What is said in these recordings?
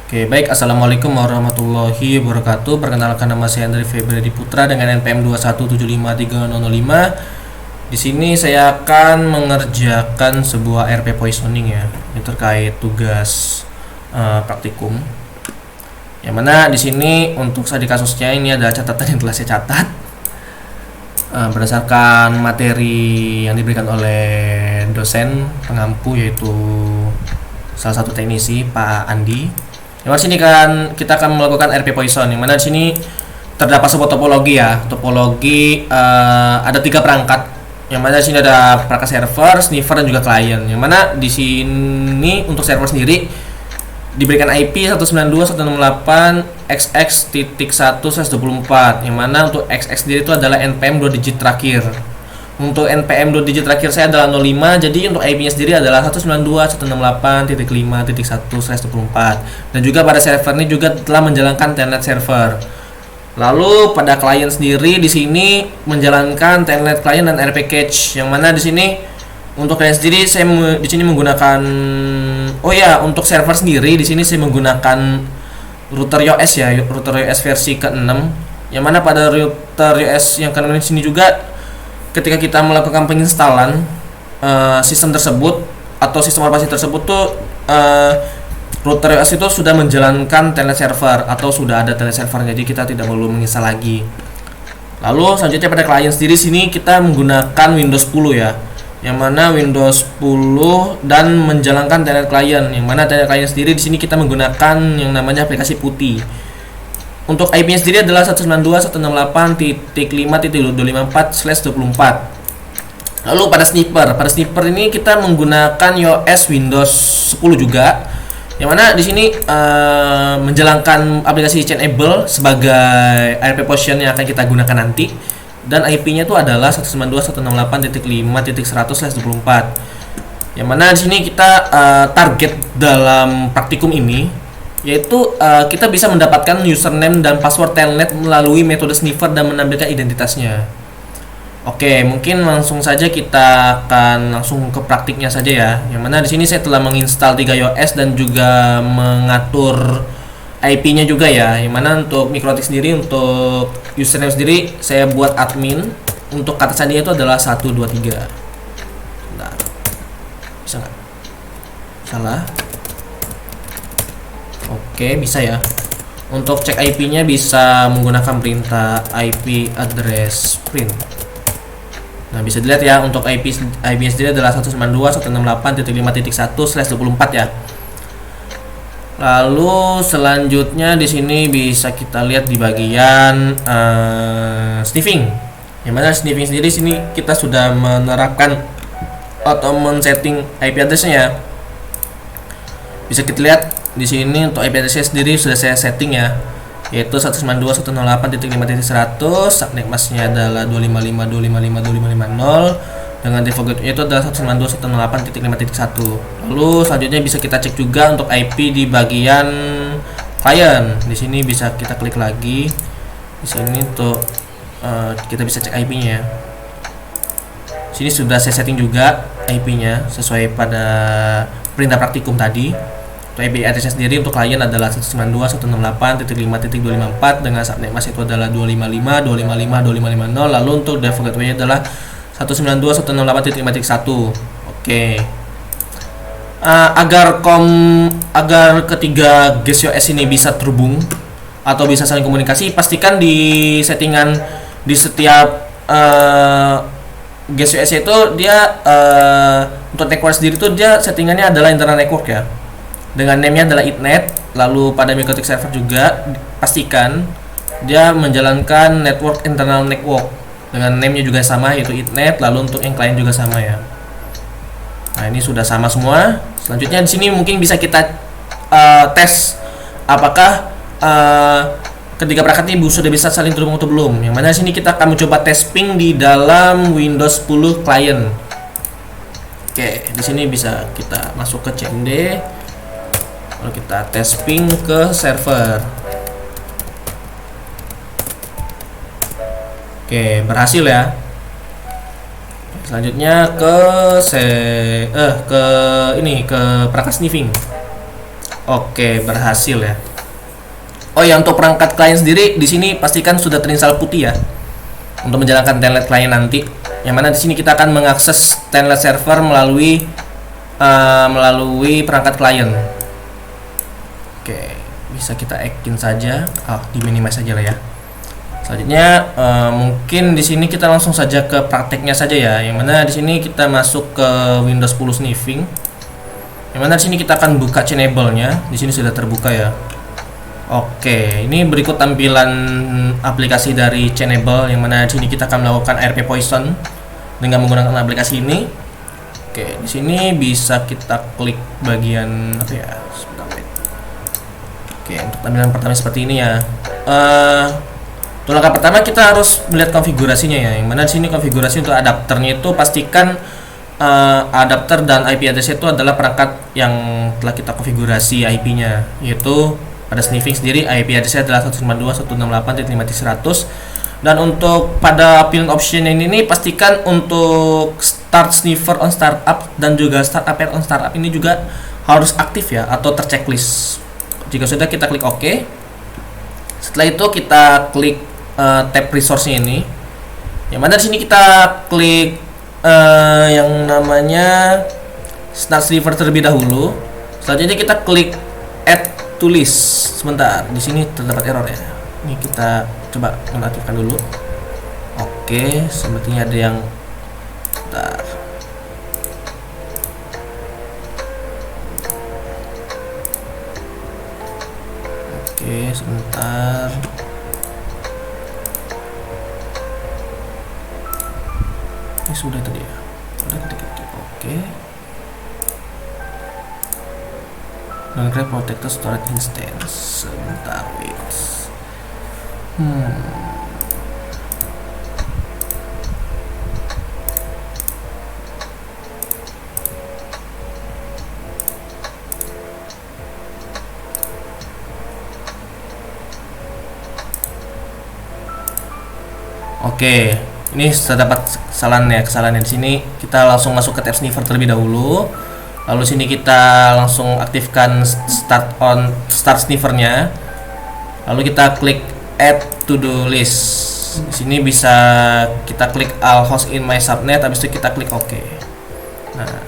Oke, baik. Assalamualaikum warahmatullahi wabarakatuh. Perkenalkan, nama saya Andri Febri Putra dengan NPM 2175305. Di sini saya akan mengerjakan sebuah RP poisoning ya. Ini terkait tugas praktikum. Yang mana di sini untuk studi kasusnya ini ada catatan yang telah saya catat berdasarkan materi yang diberikan oleh dosen pengampu, yaitu salah satu teknisi Pak Andi. Yang sini kan kita akan melakukan RP Poison, yang mana di sini terdapat sebuah topologi ya. Topologi ada 3 perangkat. Yang mana di sini ada perangkat server, sniffer dan juga klien. Yang mana di sini untuk server sendiri diberikan IP 192.168.xx.1/24. Yang mana untuk xx sendiri itu adalah npm 2 digit terakhir. Untuk NPM 2 digit terakhir saya adalah 05, jadi untuk IP-nya sendiri adalah 192.168.5.1/24. Dan juga pada server ini juga telah menjalankan telnet server. Lalu pada klien sendiri di sini menjalankan telnet klien dan RP cache. Yang mana di sini untuk klien sendiri saya di sini menggunakan untuk server sendiri di sini saya menggunakan router iOS ya, router iOS versi ke-6. Yang mana pada router iOS yang ke-6 di sini juga ketika kita melakukan penginstalan sistem tersebut atau sistem operasi tersebut tuh router OS itu sudah menjalankan telnet server atau sudah ada telnet server, jadi kita tidak perlu menginstal lagi. Lalu selanjutnya pada klien sendiri sini kita menggunakan Windows 10 ya, yang mana Windows 10 dan menjalankan telnet klien, yang mana telnet klien sendiri di sini kita menggunakan yang namanya aplikasi putih. Untuk IP-nya sendiri adalah 192.168.254/24. Lalu pada sniffer ini kita menggunakan iOS Windows 10 juga, yang mana di sini menjalankan aplikasi Chainable sebagai RP Poison yang akan kita gunakan nanti, dan IP-nya itu adalah 192.168.5.100/24. Yang mana di sini kita target dalam praktikum ini yaitu kita bisa mendapatkan username dan password telnet melalui metode sniffer dan menampilkan identitasnya. Oke, mungkin langsung saja kita akan langsung ke praktiknya saja ya. Yang mana di sini saya telah menginstal 3 iOS dan juga mengatur IP-nya juga ya. Yang mana untuk mikrotik sendiri, untuk username sendiri saya buat admin. Untuk kata sandi itu adalah 123. Bentar. Bisa nggak? Salah. Oke, bisa ya. Untuk cek IP-nya bisa menggunakan perintah IP address print. Nah, bisa dilihat ya, untuk IP-nya sendiri adalah 192.168.5.1/24 ya. Lalu selanjutnya di sini bisa kita lihat di bagian sniffing. Yang mana sniffing sendiri sini kita sudah menerapkan atau men-setting IP address-nya ya. Bisa kita lihat di sini untuk IP address sendiri sudah saya setting ya, yaitu 192.168.5.100. subnet masknya adalah 255.255.255.0 dengan default gateway itu adalah 192.168.5.1. Lalu selanjutnya bisa kita cek juga untuk IP di bagian client. Di sini bisa kita klik lagi di sini untuk kita bisa cek IP-nya. Sini sudah saya setting juga IP-nya sesuai pada perintah praktikum tadi. Untuk IP address sendiri untuk klien adalah 192.168.5.254 dengan subnet mask itu adalah 255.255.255.0. Lalu untuk default gateway adalah 192.168.5.1. Oke. Agar ketiga guest OS ini bisa terhubung atau bisa saling komunikasi, pastikan di settingan di setiap guest OS itu dia untuk network sendiri itu dia settingannya adalah internal network ya, dengan name-nya adalah itnet. Lalu pada mikrotik server juga pastikan dia menjalankan network internal network dengan name-nya juga sama, yaitu itnet. Lalu untuk yang klien juga sama ya. Nah, ini sudah sama semua. Selanjutnya di sini mungkin bisa kita tes apakah ketiga perangkat ini sudah bisa saling terhubung atau belum. Yang mana di sini kita akan mencoba tes ping di dalam Windows 10 client. Oke, di sini bisa kita masuk ke cmd. Lalu kita tes ping ke server. Oke, berhasil ya. Selanjutnya ke perangkat sniffing. Oke, berhasil ya. Oh ya, untuk perangkat klien sendiri di sini pastikan sudah terinstall putih ya untuk menjalankan telnet klien nanti. Yang mana di sini kita akan mengakses telnet server melalui perangkat klien. Oke, bisa kita ekin saja. Di minimize saja lah ya. Selanjutnya mungkin di sini kita langsung saja ke prakteknya saja ya. Yang mana di sini kita masuk ke Windows 10 sniffing. Yang mana di sini kita akan buka channel-nya. Di sini sudah terbuka ya. Oke, ini berikut tampilan aplikasi dari Channel, yang mana di sini kita akan melakukan ARP Poison dengan menggunakan aplikasi ini. Oke, di sini bisa kita klik bagian apa ya? Oke, untuk tampilan pertama seperti ini ya. Untuk langkah pertama kita harus melihat konfigurasinya ya. Yang mana di sini konfigurasi untuk adapternya itu pastikan adapter dan IP address itu adalah perangkat yang telah kita konfigurasi IP-nya, yaitu pada sniffing sendiri IP address-nya adalah 192.168.5.100. Dan untuk pada pilihan option ini pastikan untuk start sniffer on startup dan juga start APR on startup ini juga harus aktif ya atau terchecklist. Jika sudah, kita klik OK. Setelah itu kita klik tab resource-nya ini. Yang mana di sini kita klik yang namanya start sniffer terlebih dahulu. Selanjutnya kita klik add to list. Sebentar, di sini terdapat error ya. Ini kita coba nonaktifkan dulu. Oke, sepertinya ada yang bentar. Oke, sebentar. Ini sudah tadi ya. Sudah ketik. Oke. Non-grab protector storage instance. Sebentar, wait. Oke, ini terdapat kesalahan di sini. Kita langsung masuk ke tab sniffer terlebih dahulu. Lalu sini kita langsung aktifkan start sniffernya. Lalu kita klik add to do list. Di sini bisa kita klik all host in my subnet. Habis itu kita klik OK. Nah,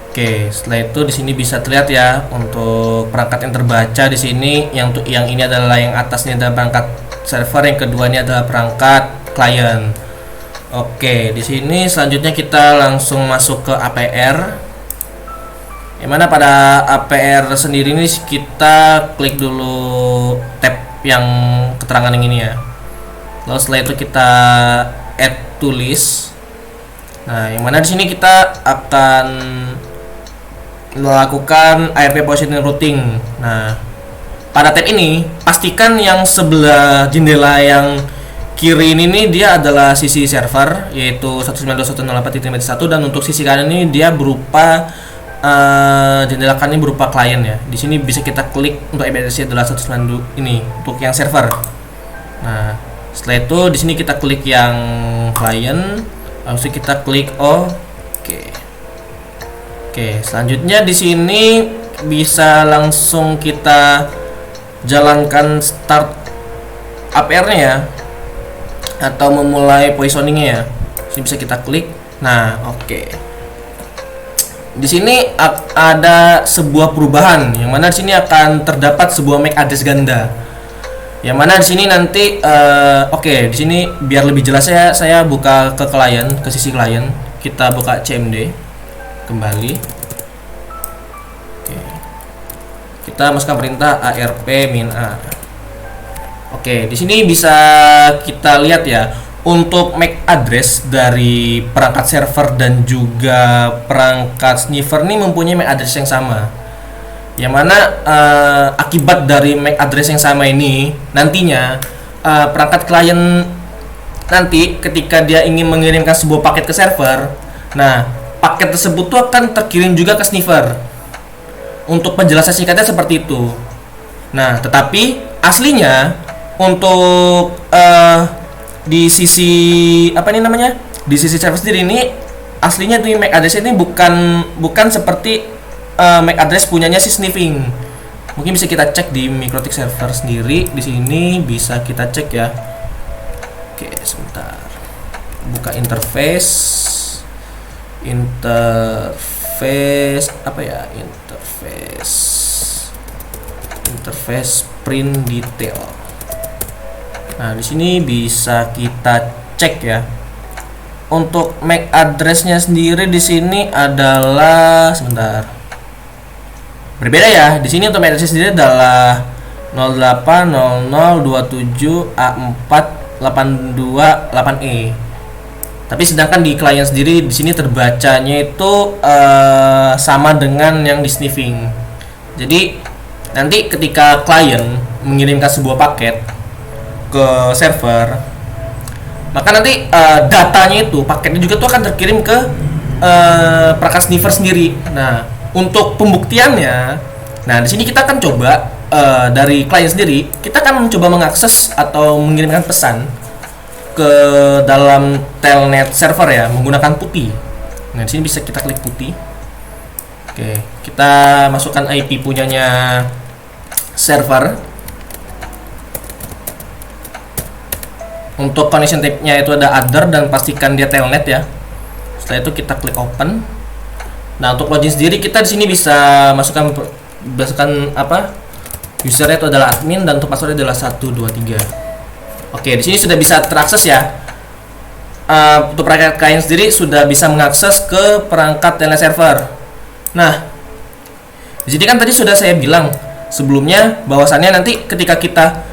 oke, setelah itu di sini bisa terlihat ya untuk perangkat yang terbaca di sini. Yang ini adalah yang atasnya adalah perangkat server, yang kedua ini adalah perangkat klien. Oke, di sini selanjutnya kita langsung masuk ke APR. Yang mana pada APR sendiri ini kita klik dulu tab yang keterangan yang ini ya. Lalu setelah itu kita add to list. Nah, yang mana di sini kita akan melakukan ARP positioning routing. Nah, pada tab ini pastikan yang sebelah jendela yang kiri ini dia adalah sisi server, yaitu 192.168.5.1, dan untuk sisi kanan ini dia berupa jendela kanan ini berupa klien ya. Di sini bisa kita klik untuk IP address adalah 192 ini untuk yang server. Nah, setelah itu di sini kita klik yang klien, lalu kita klik OK. Oke, selanjutnya di sini bisa langsung kita jalankan start APR-nya ya, atau memulai poisoningnya ya. Sini bisa kita klik. Nah, oke. Di sini ada sebuah perubahan, yang mana di sini akan terdapat sebuah MAC address ganda. Yang mana di sini nanti oke, di sini biar lebih jelas saya buka ke klien, ke sisi klien. Kita buka CMD kembali. Oke. Kita masukkan perintah arp-a. Oke, di sini bisa kita lihat ya, untuk MAC address dari perangkat server dan juga perangkat sniffer ini mempunyai MAC address yang sama. Yang mana akibat dari MAC address yang sama ini nantinya perangkat klien nanti ketika dia ingin mengirimkan sebuah paket ke server, nah paket tersebut tuh akan terkirim juga ke sniffer. Untuk penjelasan singkatnya seperti itu. Nah, tetapi aslinya untuk di sisi apa ini namanya, di sisi server sendiri ini aslinya tuh MAC address ini bukan seperti MAC address punyanya si sniffing. Mungkin bisa kita cek di Mikrotik server sendiri. Di sini bisa kita cek ya. Oke, sebentar. Buka interface apa ya? Interface print detail. Nah, di sini bisa kita cek ya. Untuk MAC address-nya sendiri di sini adalah sebentar. Berbeda ya. Di sini untuk MAC address sendiri adalah 080027A48288E. Tapi sedangkan di klien sendiri di sini terbacanya itu sama dengan yang di sniffing. Jadi nanti ketika klien mengirimkan sebuah paket ke server, maka nanti datanya itu paketnya juga tuh akan terkirim ke perangkat sniffer sendiri. Nah, untuk pembuktiannya, nah di sini kita akan coba dari klien sendiri, kita akan mencoba mengakses atau mengirimkan pesan ke dalam telnet server ya menggunakan putih. Nah, di sini bisa kita klik putih. Oke, kita masukkan IP punyanya server. Untuk connection type-nya itu ada other dan pastikan dia telnet ya. Setelah itu kita klik open. Nah, untuk login sendiri kita di sini bisa masukkan apa? Usernya itu adalah admin dan untuk passwordnya adalah 123. Oke, di sini sudah bisa terakses ya. Untuk perangkat klien sendiri sudah bisa mengakses ke perangkat telnet server. Nah, di sini kan tadi sudah saya bilang sebelumnya bahwasannya nanti ketika kita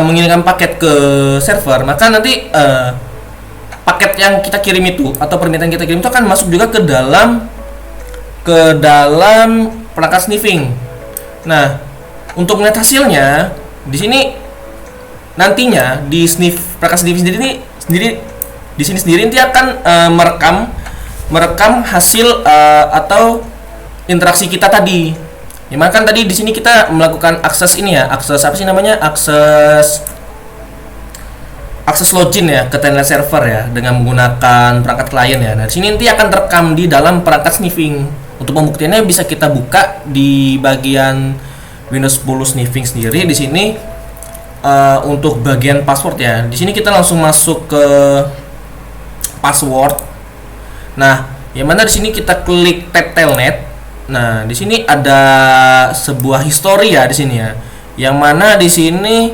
mengirimkan paket ke server, maka nanti paket yang kita kirim itu atau permintaan kita kirim itu akan masuk juga ke dalam perangkat sniffing. Nah, untuk melihat hasilnya di sini nantinya di perangkat sniffing sendiri di sini sendiri nanti akan merekam hasil atau interaksi kita tadi. Ya, kan tadi di sini kita melakukan akses ini ya, akses apa sih namanya? Akses login ya ke telnet server ya dengan menggunakan perangkat klien ya. Nah, di sini nanti akan terekam di dalam perangkat sniffing. Untuk pembuktiannya bisa kita buka di bagian Windows 10 sniffing sendiri di sini untuk bagian password ya. Di sini kita langsung masuk ke password. Nah, yang mana di sini kita klik tab telnet. Nah, di sini ada sebuah history ya di sini ya. Yang mana di sini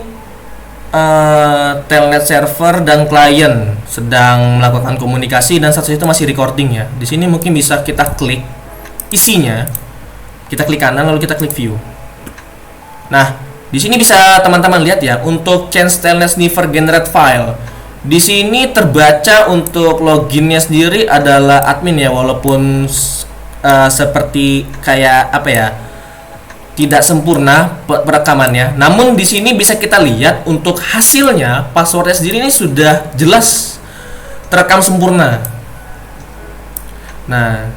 telnet server dan klien sedang melakukan komunikasi dan satu itu masih recording ya. Di sini mungkin bisa kita klik isinya. Kita klik kanan lalu kita klik view. Nah, di sini bisa teman-teman lihat ya untuk change telnet sniffer generate file. Di sini terbaca untuk loginnya sendiri adalah admin ya, walaupun seperti kayak apa ya, tidak sempurna perekamannya. Namun di sini bisa kita lihat untuk hasilnya passwordnya sendiri ini sudah jelas terekam sempurna. Nah,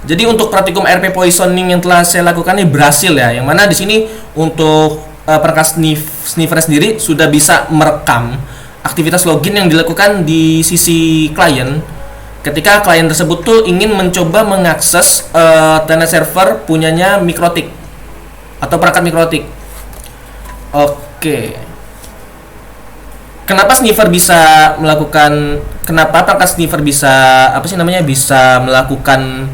jadi untuk praktikum RP poisoning yang telah saya lakukan ini berhasil ya. Yang mana di sini untuk perangkat sniffer sendiri sudah bisa merekam aktivitas login yang dilakukan di sisi klien ketika klien tersebut tuh ingin mencoba mengakses telnet server punyanya Mikrotik atau perangkat Mikrotik. Oke. Kenapa sniffer bisa melakukan perangkat sniffer bisa bisa melakukan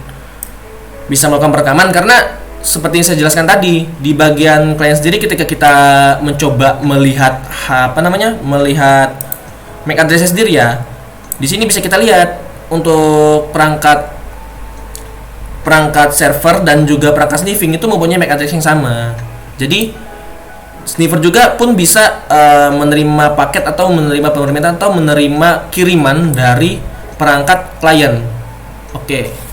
perekaman? Karena seperti yang saya jelaskan tadi di bagian klien sendiri ketika kita mencoba melihat melihat MAC address sendiri ya. Di sini bisa kita lihat untuk perangkat server dan juga perangkat sniffing itu mempunyai MAC address yang sama. Jadi sniffer juga pun bisa menerima paket atau menerima permintaan atau menerima kiriman dari perangkat klien. Oke.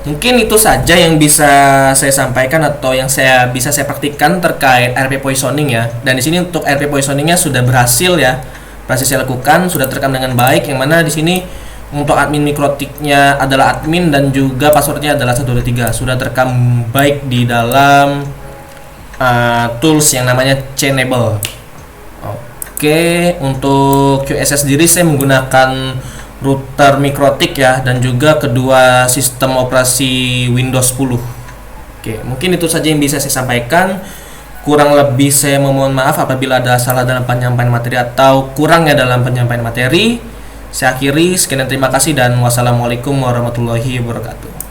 Mungkin itu saja yang bisa saya sampaikan atau yang bisa saya praktikkan terkait RP poisoning ya. Dan di sini untuk RP poisoningnya sudah berhasil ya. Berhasil saya lakukan, sudah terekam dengan baik, yang mana di sini untuk admin Mikrotiknya adalah admin dan juga passwordnya adalah 123. Sudah terekam baik di dalam tools yang namanya Chainable. Oke, untuk QSS sendiri saya menggunakan router Mikrotik ya, dan juga kedua sistem operasi Windows 10. Oke, mungkin itu saja yang bisa saya sampaikan. Kurang lebih saya memohon maaf apabila ada salah dalam penyampaian materi atau kurangnya dalam penyampaian materi. Saya akhiri, sekian dan terima kasih, dan wassalamualaikum warahmatullahi wabarakatuh.